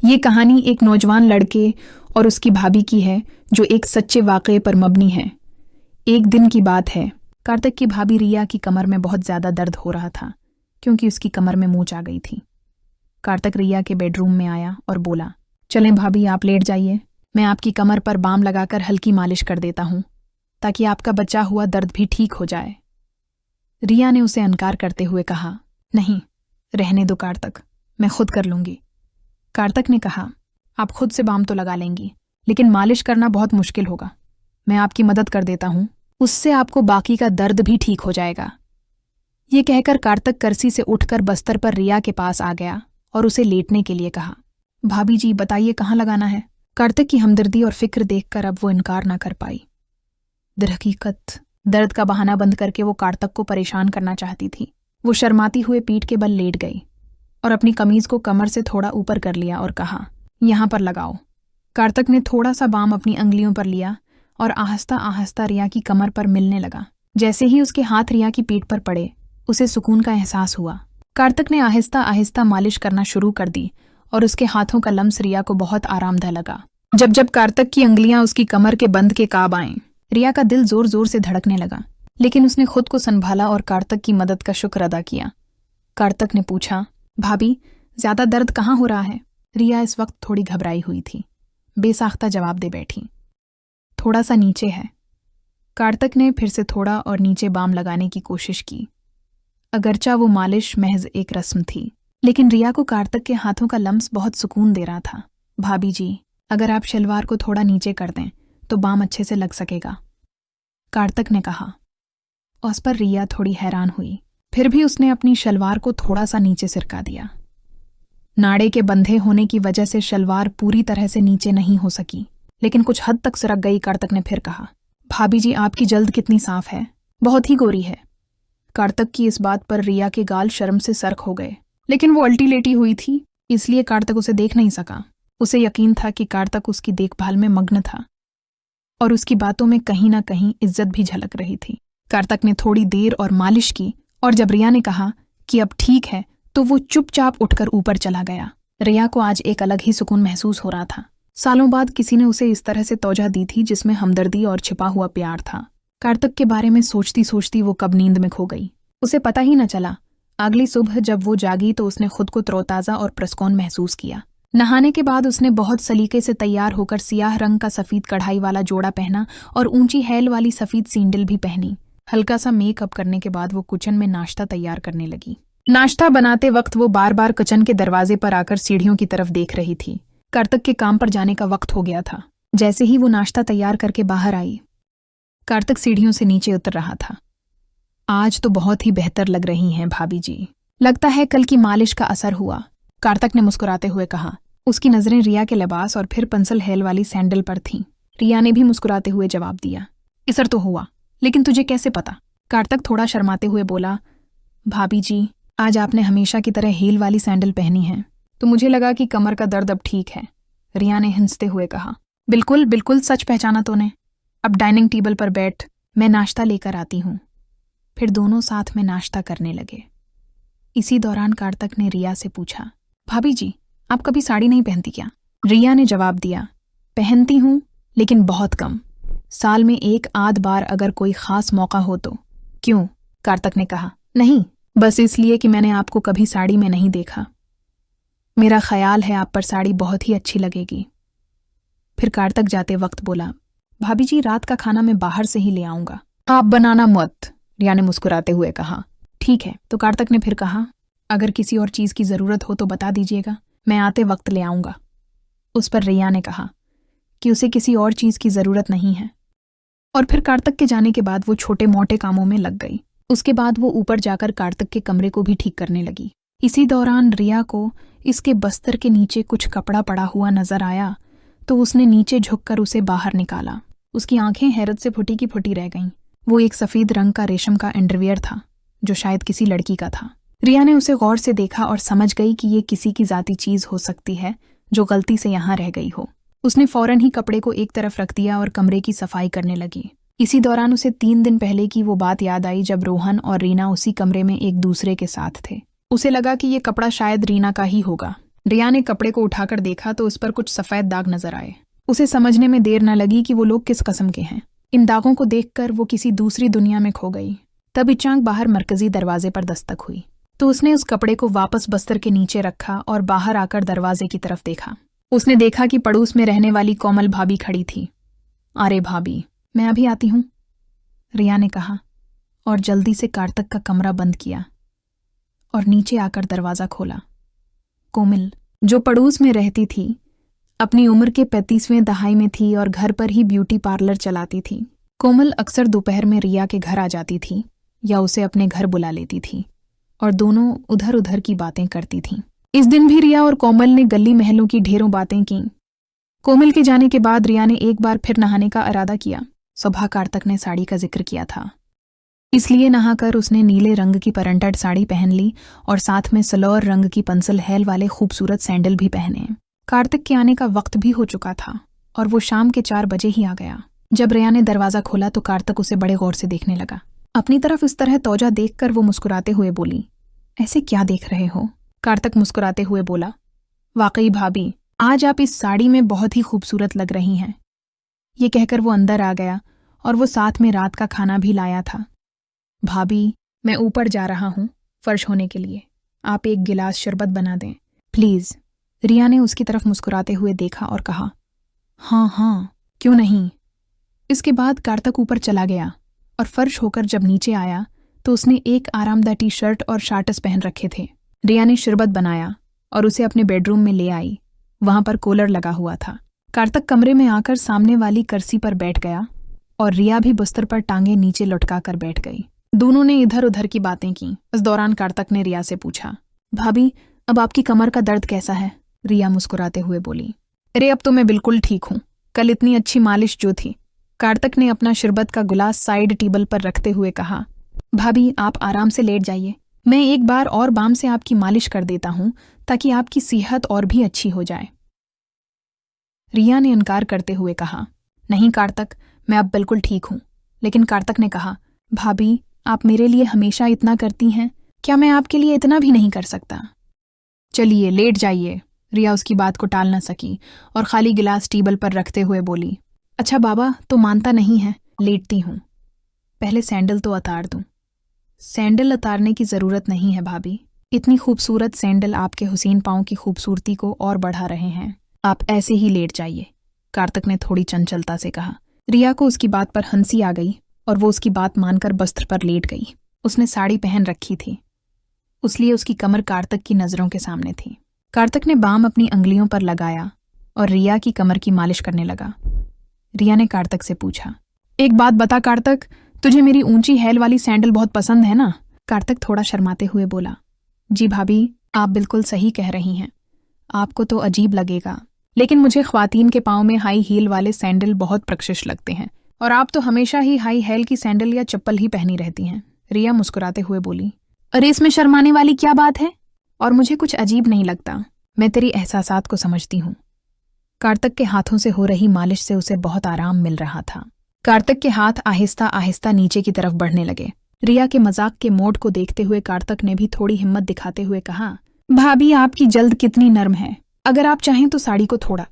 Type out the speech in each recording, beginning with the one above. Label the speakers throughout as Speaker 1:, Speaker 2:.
Speaker 1: ये कहानी एक नौजवान लड़के और उसकी भाभी की है जो एक सच्चे वाक़ये पर मबनी है। एक दिन की बात है, कार्तिक की भाभी रिया की कमर में बहुत ज़्यादा दर्द हो रहा था क्योंकि उसकी कमर में मोच आ गई थी। कार्तिक रिया के बेडरूम में आया और बोला, चलें भाभी, आप लेट जाइए, मैं आपकी कमर पर बाम लगाकर हल्की मालिश कर देता हूँ ताकि आपका बचा हुआ दर्द भी ठीक हो जाए। रिया ने उसे इनकार करते हुए कहा, नहीं, रहने दो कार्तिक, मैं खुद कर लूँगी। कार्तिक ने कहा, आप खुद से बाम तो लगा लेंगी, लेकिन मालिश करना बहुत मुश्किल होगा। मैं आपकी मदद कर देता हूँ, उससे आपको बाकी का दर्द भी ठीक हो जाएगा। ये कहकर कार्तिक कर्सी से उठकर बस्तर पर रिया के पास आ गया और उसे लेटने के लिए कहा। भाभी जी, बताइए कहाँ लगाना है? कार्तिक की हमदर्दी और फिक्र देखकर अब वो इनकार ना कर पाई। दरहकीकत दर्द का बहाना बंद करके वो कार्तिक को परेशान करना चाहती थी। वो शर्माती हुए पीठ के बल लेट गई और अपनी कमीज को कमर से थोड़ा ऊपर कर लिया और कहा, यहाँ पर लगाओ। कार्तिक ने थोड़ा सा बाम अपनी अंगुलियों पर लिया और आहिस्ता आहिस्ता रिया की कमर पर मिलने लगा। जैसे ही उसके हाथ रिया की पीठ पर पड़े, उसे सुकून का एहसास हुआ। कार्तिक ने आहिस्ता आहिस्ता मालिश करना शुरू कर दी और उसके हाथों का लम्स रिया को बहुत आरामदायक लगा। जब जब कार्तिक की अंगुलियां उसकी कमर के बंद के काब आएं, रिया का दिल जोर जोर से धड़कने लगा, लेकिन उसने खुद को संभाला और कार्तिक की मदद का शुक्र अदा किया। कार्तिक ने पूछा, भाभी, ज्यादा दर्द कहाँ हो रहा है? रिया इस वक्त थोड़ी घबराई हुई थी, बेसाख्ता जवाब दे बैठी, थोड़ा सा नीचे है। कार्तिक ने फिर से थोड़ा और नीचे बाम लगाने की कोशिश की। अगरचा वो मालिश महज एक रस्म थी, लेकिन रिया को कार्तिक के हाथों का लम्स बहुत सुकून दे रहा था। भाभी जी, अगर आप शलवार को थोड़ा नीचे कर दें तो बाम अच्छे से लग सकेगा, कार्तिक ने कहा। उस पर रिया थोड़ी हैरान हुई, फिर भी उसने अपनी शलवार को थोड़ा सा नीचे सिरका दिया। नाड़े के बंधे होने की वजह से शलवार पूरी तरह से नीचे नहीं हो सकी, लेकिन कुछ हद तक सिरक गई। कार्तिक ने फिर कहा, भाभी जी, आपकी जल्द कितनी साफ है, बहुत ही गोरी है। कार्तिक की इस बात पर रिया के गाल शर्म से सरक हो गए, लेकिन वो उल्टी लेटी हुई थी, इसलिए कार्तिक उसे देख नहीं सका। उसे यकीन था कि कार्तिक उसकी देखभाल में मग्न था और उसकी बातों में कहीं ना कहीं इज्जत भी झलक रही थी। कार्तिक ने थोड़ी देर और मालिश की और जब रिया ने कहा कि अब ठीक है, तो वो चुपचाप उठकर ऊपर चला गया। रिया को आज एक अलग ही सुकून महसूस हो रहा था। सालों बाद किसी ने उसे इस तरह से तौजा दी थी जिसमें हमदर्दी और छिपा हुआ प्यार था। कार्तिक के बारे में सोचती सोचती वो कब नींद में खो गई, उसे पता ही न चला। अगली सुबह जब वो जागी तो उसने खुद को तरोताज़ा और प्रस्कौन महसूस किया। नहाने के बाद उसने बहुत सलीके से तैयार होकर सियाह रंग का सफ़ीद कढ़ाई वाला जोड़ा पहना और ऊंची हैल वाली सफ़ीद सैंडल भी पहनी। हल्का सा मेकअप करने के बाद वो किचन में नाश्ता तैयार करने लगी। नाश्ता बनाते वक्त वो बार बार किचन के दरवाजे पर आकर सीढ़ियों की तरफ देख रही थी। कार्तिक के काम पर जाने का वक्त हो गया था। जैसे ही वो नाश्ता तैयार करके बाहर आई, कार्तिक सीढ़ियों से नीचे उतर रहा था। आज तो बहुत ही बेहतर लग रही हैं भाभी जी, लगता है कल की मालिश का असर हुआ, कार्तिक ने मुस्कुराते हुए कहा। उसकी नजरें रिया के लिबास और फिर पेंसिल हेल वाली सैंडल पर थीं। रिया ने भी मुस्कुराते हुए जवाब दिया, असर तो हुआ, लेकिन तुझे कैसे पता? कार्तिक थोड़ा शर्माते हुए बोला, भाभी जी, आज आपने हमेशा की तरह हील वाली सैंडल पहनी है तो मुझे लगा कि कमर का दर्द अब ठीक है। रिया ने हंसते हुए कहा, बिल्कुल बिल्कुल सच पहचाना तूने। अब डाइनिंग टेबल पर बैठ, मैं नाश्ता लेकर आती हूँ। फिर दोनों साथ में नाश्ता करने लगे। इसी दौरान कार्तिक ने रिया से पूछा, भाभी जी, आप कभी साड़ी नहीं पहनती क्या? रिया ने जवाब दिया, पहनती हूँ, लेकिन बहुत कम, साल में एक आध बार अगर कोई खास मौका हो तो। क्यों? कार्तिक ने कहा, नहीं, बस इसलिए कि मैंने आपको कभी साड़ी में नहीं देखा। मेरा ख्याल है आप पर साड़ी बहुत ही अच्छी लगेगी। फिर कार्तिक जाते वक्त बोला, भाभी जी, रात का खाना मैं बाहर से ही ले आऊंगा, आप बनाना मत। रिया ने मुस्कुराते हुए कहा, ठीक है। तो कार्तिक ने फिर कहा, अगर किसी और चीज़ की ज़रूरत हो तो बता दीजिएगा, मैं आते वक्त ले आऊंगा। उस पर रिया ने कहा कि उसे किसी और चीज़ की ज़रूरत नहीं है। और फिर कार्तिक के जाने के बाद वो छोटे मोटे कामों में लग गई। उसके बाद वो ऊपर जाकर कार्तिक के कमरे को भी ठीक करने लगी। इसी दौरान रिया को इसके बस्तर के नीचे कुछ कपड़ा पड़ा हुआ नजर आया तो उसने नीचे झुककर उसे बाहर निकाला। उसकी आंखें हैरत से फुटी की फुटी रह गईं। वो एक सफ़ेद रंग का रेशम का अंडरवियर था जो शायद किसी लड़की का था। रिया ने उसे गौर से देखा और समझ गई कि ये किसी की ज़ाती चीज़ हो सकती है जो गलती से यहाँ रह गई हो। उसने फौरन ही कपड़े को एक तरफ रख दिया और कमरे की सफाई करने लगी। इसी दौरान उसे 3 दिन पहले की वो बात याद आई जब रोहन और रीना उसी कमरे में एक दूसरे के साथ थे। उसे लगा कि ये कपड़ा शायद रीना का ही होगा। रिया ने कपड़े को उठाकर देखा तो उस पर कुछ सफ़ेद दाग नजर आए। उसे समझने में देर न लगी कि वो लोग किस कस्म के हैं। इन दागों को देखकर वो किसी दूसरी दुनिया में खो गई। तब अचानक बाहर मरकजी दरवाजे पर दस्तक हुई तो उसने उस कपड़े को वापस बस्तर के नीचे रखा और बाहर आकर दरवाजे की तरफ देखा। उसने देखा कि पड़ोस में रहने वाली कोमल भाभी खड़ी थी। अरे भाभी, मैं अभी आती हूँ, रिया ने कहा और जल्दी से कार्तक का कमरा बंद किया और नीचे आकर दरवाज़ा खोला। कोमल, जो पड़ोस में रहती थी, अपनी उम्र के 35वें दहाई में थी और घर पर ही ब्यूटी पार्लर चलाती थी। कोमल अक्सर दोपहर में रिया के घर आ जाती थी या उसे अपने घर बुला लेती थी और दोनों उधर उधर की बातें करती थीं। इस दिन भी रिया और कोमल ने गली महलों की ढेरों बातें की। कोमल के जाने के बाद रिया ने एक बार फिर नहाने का इरादा किया। सुबह कार्तक ने साड़ी का जिक्र किया था, इसलिए नहाकर उसने नीले रंग की परंटड साड़ी पहन ली और साथ में सलौर रंग की पंसल हैल वाले खूबसूरत सैंडल भी पहने। कार्तिक के आने का वक्त भी हो चुका था और वो शाम के 4 बजे ही आ गया। जब रिया ने दरवाज़ा खोला तो कार्तिक उसे बड़े गौर से देखने लगा। अपनी तरफ इस तरह तौजा देखकर वो मुस्कुराते हुए बोली, ऐसे क्या देख रहे हो? कार्तिक मुस्कुराते हुए बोला, वाकई भाभी, आज आप इस साड़ी में बहुत ही खूबसूरत लग रही हैं। ये कहकर वो अंदर आ गया और वो साथ में रात का खाना भी लाया था। भाभी, मैं ऊपर जा रहा हूँ फर्श होने के लिए, आप एक गिलास शरबत बना दें प्लीज़। रिया ने उसकी तरफ मुस्कुराते हुए देखा और कहा, हाँ हाँ, क्यों नहीं। इसके बाद कार्तक ऊपर चला गया और फर्श होकर जब नीचे आया तो उसने एक आरामदायक टी शर्ट और शार्ट्स पहन रखे थे। रिया ने शरबत बनाया और उसे अपने बेडरूम में ले आई। वहां पर कूलर लगा हुआ था। कार्तक कमरे में आकर सामने वाली कुर्सी पर बैठ गया और रिया भी बिस्तर पर टांगे नीचे लुटका कर बैठ गई। दोनों ने इधर उधर की बातें की। इस दौरान कार्तक ने रिया से पूछा, भाभी, अब आपकी कमर का दर्द कैसा है? रिया मुस्कुराते हुए बोली, अरे अब तो मैं बिल्कुल ठीक हूँ, कल इतनी अच्छी मालिश जो थी। कार्तक ने अपना शरबत का गिलास साइड टेबल पर रखते हुए कहा, भाभी आप आराम से लेट जाइए, मैं एक बार और बाम से आपकी मालिश कर देता हूँ ताकि आपकी सेहत और भी अच्छी हो जाए। रिया ने इनकार करते हुए कहा, नहीं कार्तक, मैं अब बिल्कुल ठीक हूँ। लेकिन कार्तक ने कहा, भाभी आप मेरे लिए हमेशा इतना करती हैं, क्या मैं आपके लिए इतना भी नहीं कर सकता? चलिए लेट जाइए। रिया उसकी बात को टाल न सकी और खाली गिलास टेबल पर रखते हुए बोली, अच्छा बाबा तो मानता नहीं है, लेटती हूँ, पहले सैंडल तो उतार दूँ। सैंडल उतारने की ज़रूरत नहीं है भाभी, इतनी खूबसूरत सैंडल आपके हुसैन पाँव की खूबसूरती को और बढ़ा रहे हैं, आप ऐसे ही लेट जाइए, कार्तक ने थोड़ी चंचलता से कहा। रिया को उसकी बात पर हंसी आ गई और वो उसकी बात मानकर बस्तर पर लेट गई। उसने साड़ी पहन रखी थी, इसलिए उसकी कमर कार्तक की नज़रों के सामने थी। कार्तक ने बाम अपनी अंगुलियों पर लगाया और रिया की कमर की मालिश करने लगा। रिया ने कार्तक से पूछा, एक बात बता कार्तक, तुझे मेरी ऊंची हैल वाली सैंडल बहुत पसंद है ना? कार्तक थोड़ा शर्माते हुए बोला, जी भाभी आप बिल्कुल सही कह रही हैं, आपको तो अजीब लगेगा, लेकिन मुझे ख्वातीन के पाँव में हाई हील वाले सैंडल बहुत प्रकशिश लगते हैं और आप तो हमेशा ही हाई हील की सैंडल या चप्पल ही पहनी रहती हैं। रिया मुस्कुराते हुए बोली, अरे इसमें शर्माने वाली क्या बात है? और मुझे कुछ अजीब नहीं लगता, मैं तेरी एहसासात को समझती हूँ। कार्तक के हाथों से हो रही मालिश से उसे बहुत आराम मिल रहा था। कार्तक के हाथ आहिस्ता आहिस्ता नीचे की तरफ बढ़ने लगे। रिया के मजाक के मोड को देखते हुए कार्तक ने भी थोड़ी हिम्मत दिखाते हुए कहा, भाभी आपकी जल्द कितनी नर्म है, अगर आप चाहें तो साड़ी को थोड़ा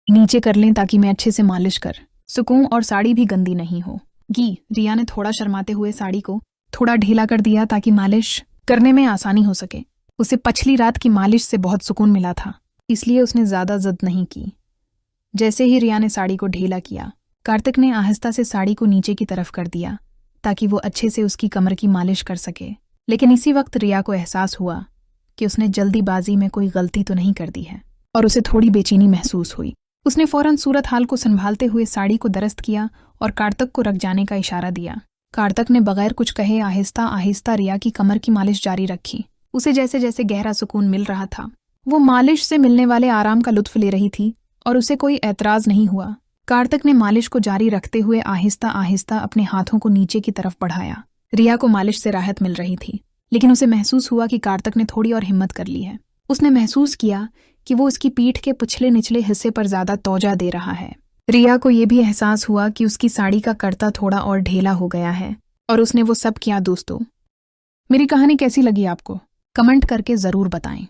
Speaker 1: नीचे कर लें ताकि मैं अच्छे से मालिश कर सकूं और साड़ी भी गंदी नहीं हो। रिया ने थोड़ा शर्माते हुए साड़ी को थोड़ा ढीला कर दिया ताकि मालिश करने में आसानी हो सके। उसे पिछली रात की मालिश से बहुत सुकून मिला था, इसलिए उसने ज्यादा जिद नहीं की। जैसे ही रिया ने साड़ी को ढीला किया, कार्तिक ने आहिस्ता से साड़ी को नीचे की तरफ कर दिया ताकि वो अच्छे से उसकी कमर की मालिश कर सके। लेकिन इसी वक्त रिया को एहसास हुआ कि उसने जल्दीबाजी में कोई गलती तो नहीं कर दी है और उसे थोड़ी बेचैनी महसूस हुई। उसने फौरन सूरत हाल को संभालते हुए साड़ी को दरस्त किया और कार्तक को रख जाने का इशारा दिया। कार्तक ने बगैर कुछ कहे आहिस्ता आहिस्ता रिया की कमर की मालिश जारी रखी। उसे जैसे जैसे गहरा सुकून मिल रहा था, वो मालिश से मिलने वाले आराम का लुत्फ ले रही थी और उसे कोई एतराज नहीं हुआ। कार्तक ने मालिश को जारी रखते हुए आहिस्ता आहिस्ता अपने हाथों को नीचे की तरफ बढ़ाया। रिया को मालिश से राहत मिल रही थी, लेकिन उसे महसूस हुआ कि कार्तक ने थोड़ी और हिम्मत कर ली है। उसने महसूस किया कि वो उसकी पीठ के पिछले निचले हिस्से पर ज्यादा तौजा दे रहा है। रिया को यह भी एहसास हुआ कि उसकी साड़ी का करता थोड़ा और ढीला हो गया है और उसने वो सब किया। दोस्तों, मेरी कहानी कैसी लगी आपको? कमेंट करके ज़रूर बताएं।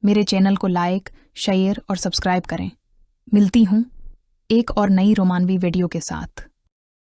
Speaker 1: मेरे चैनल को लाइक, शेयर और सब्सक्राइब करें। मिलती हूँ एक और नई रोमानवी वीडियो के साथ।